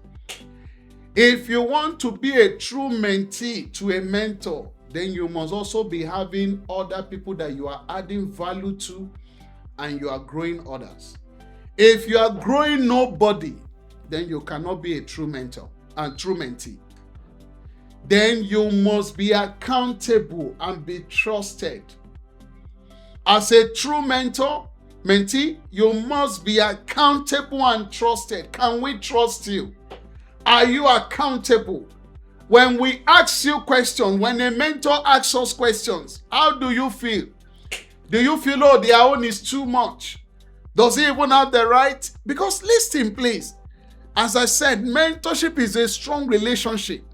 If you want to be a true mentee to a mentor, then you must also be having other people that you are adding value to, and you are growing others. If you are growing nobody, then you cannot be a true mentor and true mentee. Then you must be accountable and be trusted. As a true mentee, you must be accountable and trusted. Can we trust you? Are you accountable? When we ask you questions, when a mentor asks us questions, how do you feel? Do you feel, oh, their own is too much? Does he even have the right? Because listen, please. As I said, mentorship is a strong relationship.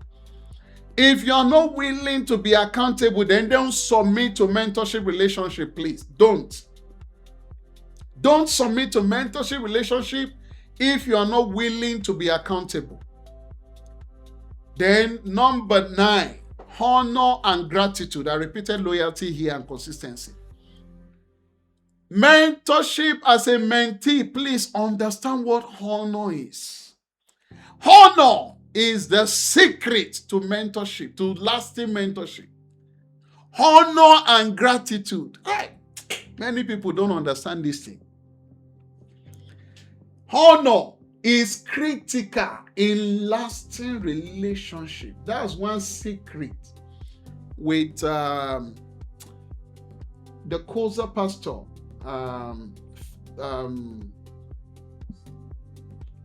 If you're not willing to be accountable, then don't submit to mentorship relationship, please. Don't submit to mentorship relationship if you are not willing to be accountable. Then number 9, honor and gratitude. I repeated loyalty here and consistency. Mentorship as a mentee, please understand what honor is. Honor is the secret to mentorship, to lasting mentorship. Honor and gratitude. Many people don't understand this thing. Honor is critical in lasting relationship. That's one secret with the Kosa pastor.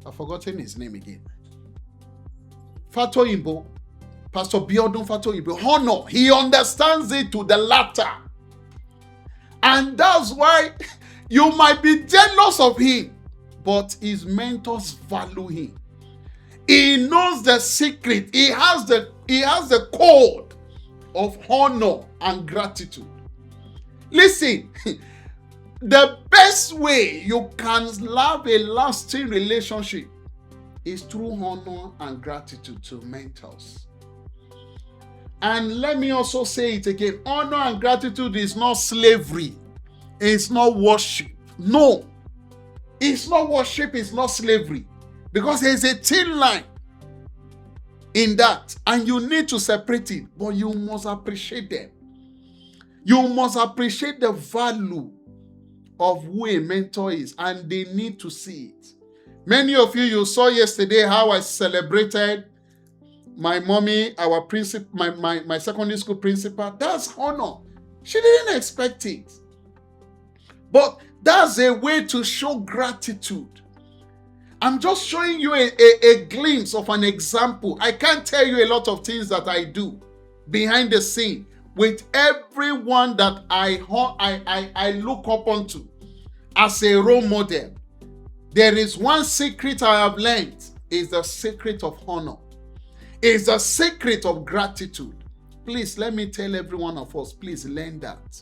I've forgotten his name again. Fatoyinbo, Pastor Biodun Fatoyinbo. Honor, he understands it to the latter. And that's why you might be jealous of him, but his mentors value him. He knows the secret. He has the code of honor and gratitude. Listen, the best way you can have a lasting relationship is through honor and gratitude to mentors. And let me also say it again, honor and gratitude is not slavery. It's not worship. No, it's not worship, it's not slavery. Because there's a thin line in that, and you need to separate it, but you must appreciate them. You must appreciate the value of who a mentor is, and they need to see it. Many of you saw yesterday how I celebrated my mommy, our principal, my secondary school principal. That's honor. She didn't expect it. But that's a way to show gratitude. I'm just showing you a glimpse of an example. I can't tell you a lot of things that I do behind the scene with everyone that I look up onto as a role model. There is one secret I have learned, is the secret of honor. It's the secret of gratitude. Please, let me tell every one of us, please learn that.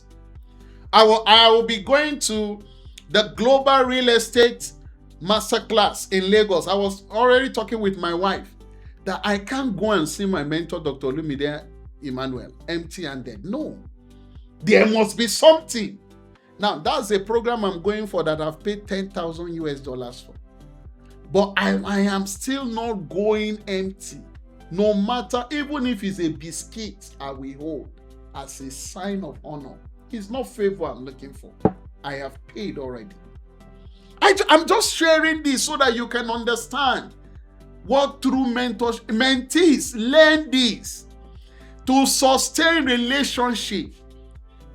I will be going to the Global Real Estate Masterclass in Lagos. I was already talking with my wife that I can't go and see my mentor, Dr. Oluwole Emmanuel, empty-handed. No, there must be something. Now, that's a program I'm going for that I've paid $10,000 for. But I am still not going empty. No matter, even if it's a biscuit, I will hold as a sign of honor. It's not favor I'm looking for. I have paid already. I'm just sharing this so that you can understand what true mentees learn this. To sustain relationship,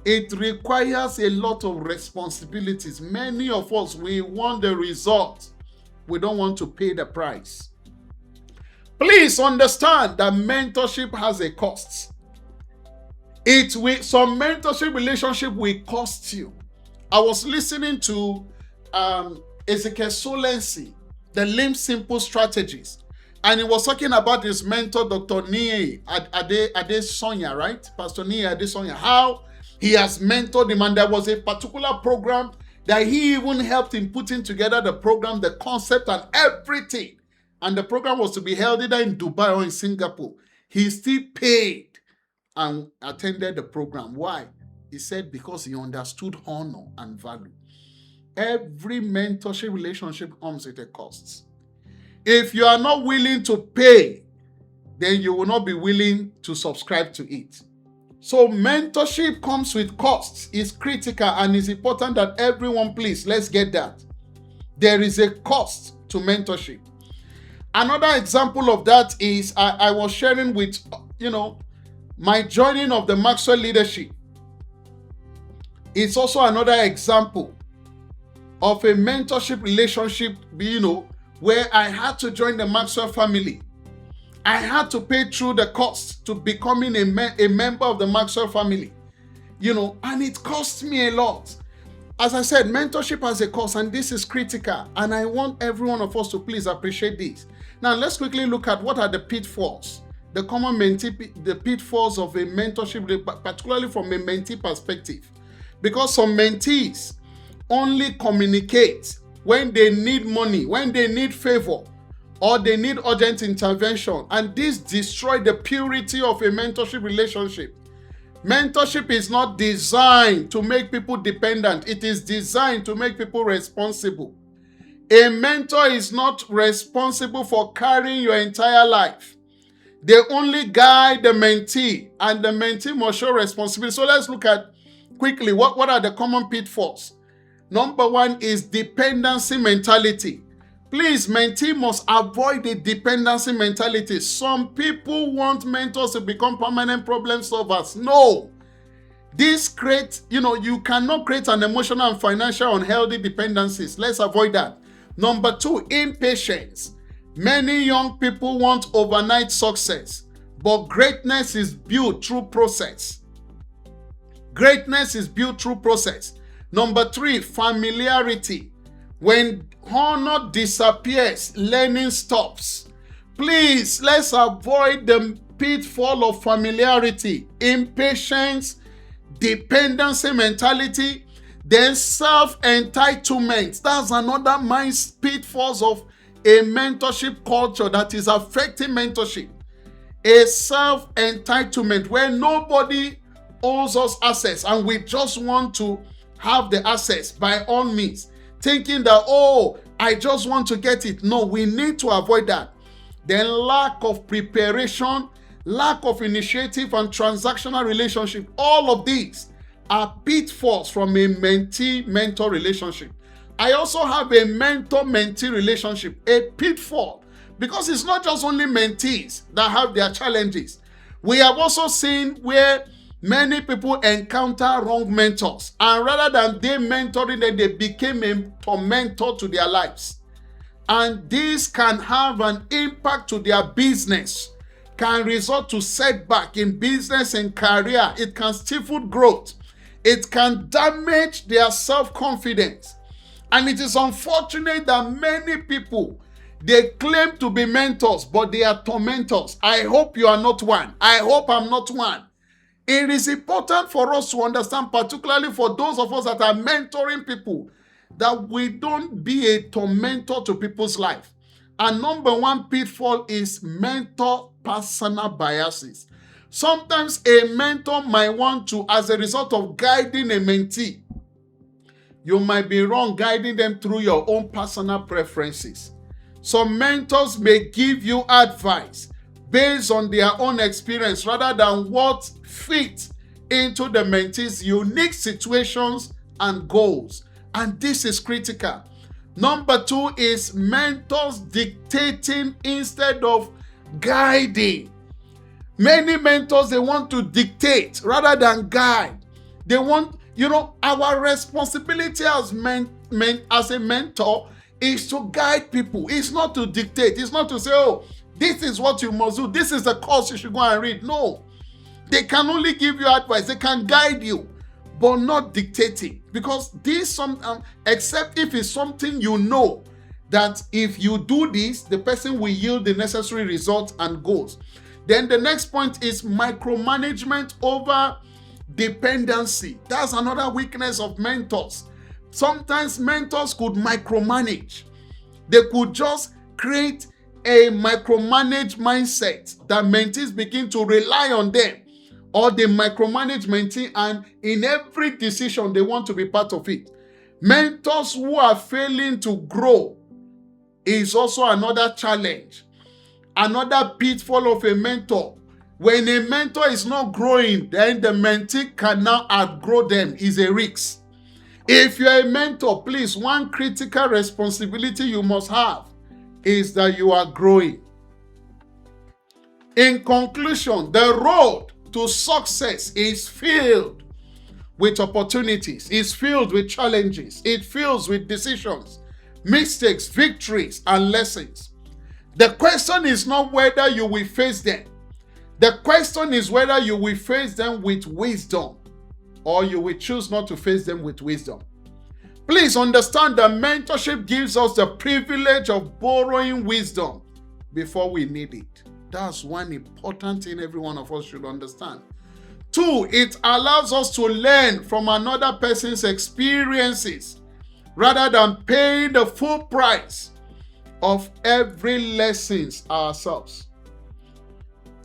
it requires a lot of responsibilities. Many of us, we want the result. We don't want to pay the price. Please understand that mentorship has a cost. Some mentorship relationship will cost you. I was listening to Ezekiel Solensi, the Limp Simple Strategies, and he was talking about his mentor, Dr. Nie Adesonya, right? Pastor Nie Adesonya, how he has mentored him, and there was a particular program that he even helped in putting together the program, the concept and everything. And the program was to be held either in Dubai or in Singapore. He still paid and attended the program. Why? He said because he understood honor and value. Every mentorship relationship comes with a cost. If you are not willing to pay, then you will not be willing to subscribe to it. So mentorship comes with costs. It's critical and it's important that everyone, please, let's get that. There is a cost to mentorship. Another example of that is I was sharing with, my joining of the Maxwell Leadership. It's also another example of a mentorship relationship, where I had to join the Maxwell family. I had to pay through the cost to becoming a member of the Maxwell family, and it cost me a lot. As I said, mentorship has a cost, and this is critical, and I want every one of us to please appreciate this. Now, let's quickly look at what are the pitfalls, the common the pitfalls of a mentorship, particularly from a mentee perspective. Because some mentees only communicate when they need money, when they need favor, or they need urgent intervention, and this destroys the purity of a mentorship relationship. Mentorship is not designed to make people dependent. It is designed to make people responsible. A mentor is not responsible for carrying your entire life. They only guide the mentee, and the mentee must show responsibility. So let's look at quickly what are the common pitfalls. Number one is dependency mentality. Please, mentee must avoid the dependency mentality. Some people want mentors to become permanent problem solvers. No. This creates, you cannot create an emotional and financial unhealthy dependencies. Let's avoid that. Number two, impatience. Many young people want overnight success, but greatness is built through process. Greatness is built through process. Number three, familiarity. When honor disappears, learning stops. Please, let's avoid the pitfall of familiarity, impatience, dependency mentality, then self-entitlement. That's another pitfalls of a mentorship culture that is affecting mentorship. A self-entitlement where nobody owes us access and we just want to have the access by all means, thinking that, oh, I just want to get it. No, we need to avoid that. Then lack of preparation, lack of initiative and transactional relationship, all of these are pitfalls from a mentee-mentor relationship. I also have a mentor-mentee relationship, a pitfall, because it's not just only mentees that have their challenges. We have also seen where many people encounter wrong mentors, and rather than they mentoring them, they became a tormentor to their lives. And this can have an impact to their business, can result to setback in business and career. It can stifle growth. It can damage their self-confidence. And it is unfortunate that many people, they claim to be mentors, but they are tormentors. I hope you are not one. I hope I'm not one. It is important for us to understand, particularly for those of us that are mentoring people, that we don't be a tormentor to people's life. And number one pitfall is mentor personal biases. Sometimes a mentor might want to, as a result of guiding a mentee, you might be wrong guiding them through your own personal preferences. Some mentors may give you advice based on their own experience rather than what fits into the mentee's unique situations and goals. And this is critical. Number two is mentors dictating instead of guiding. Many mentors, they want to dictate rather than guide. They want, our responsibility as a mentor is to guide people. It's not to dictate. It's not to say, oh, this is what you must do. This is the course you should go and read. No. They can only give you advice. They can guide you, but not dictating. Because this, except if it's something you know, that if you do this, the person will yield the necessary results and goals. Then the next point is micromanagement over dependency. That's another weakness of mentors. Sometimes mentors could micromanage. They could just create a micromanage mindset that mentees begin to rely on them, or they micromanage mentee, and in every decision they want to be part of it. Mentors who are failing to grow is also another challenge. Another pitfall of a mentor. When a mentor is not growing, then the mentee can now outgrow them. Is a risk. If you're a mentor, please, one critical responsibility you must have is that you are growing. In conclusion, the road to success is filled with opportunities, is filled with challenges, it fills with decisions, mistakes, victories, and lessons. The question is not whether you will face them. The question is whether you will face them with wisdom or you will choose not to face them with wisdom. Please understand that mentorship gives us the privilege of borrowing wisdom before we need it. That's one important thing every one of us should understand. Two, it allows us to learn from another person's experiences rather than paying the full price of every lesson ourselves.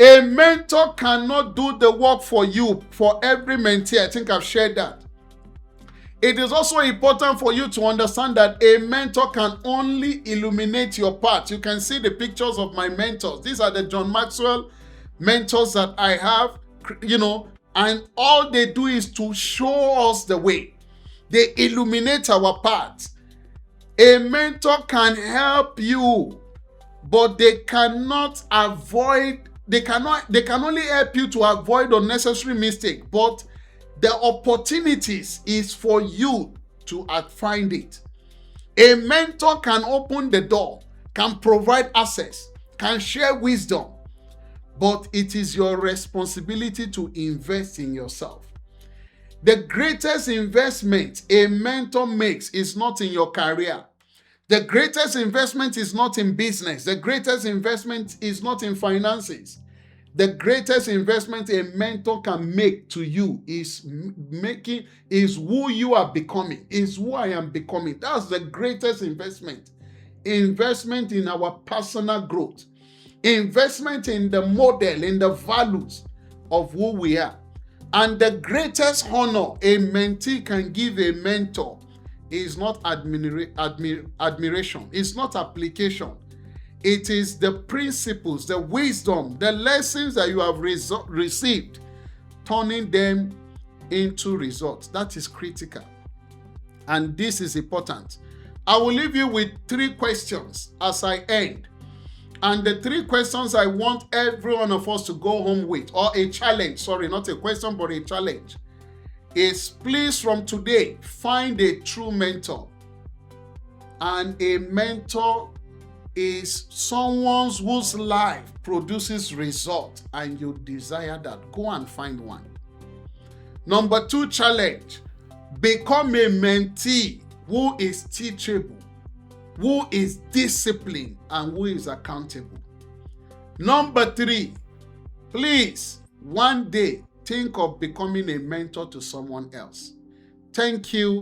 A mentor cannot do the work for you, for every mentee. I think I've shared that. It is also important for you to understand that a mentor can only illuminate your path. You can see the pictures of my mentors. These are the John Maxwell mentors that I have, and all they do is to show us the way. They illuminate our path. A mentor can help you, but they can only help you to avoid unnecessary mistakes, but the opportunities is for you to find it. A mentor can open the door, can provide access, can share wisdom, but it is your responsibility to invest in yourself. The greatest investment a mentor makes is not in your career. The greatest investment is not in business. The greatest investment is not in finances. The greatest investment a mentor can make to you is who you are becoming, is who I am becoming. That's the greatest investment investment in our personal growth, investment in the model, in the values of who we are. And the greatest honor a mentee can give a mentor is not admiration, it's not application. It is the principles, the wisdom, the lessons that you have received, turning them into results. That is critical. And this is important. I will leave you with 3 questions as I end. And the 3 questions I want every one of us to go home with, or a challenge, sorry, not a question, but a challenge, is please from today, find a true mentor. And a mentor is someone whose life produces results and you desire that. Go and find one. Number 2 challenge, become a mentee who is teachable, who is disciplined, and who is accountable. Number 3, please, one day, think of becoming a mentor to someone else. Thank you.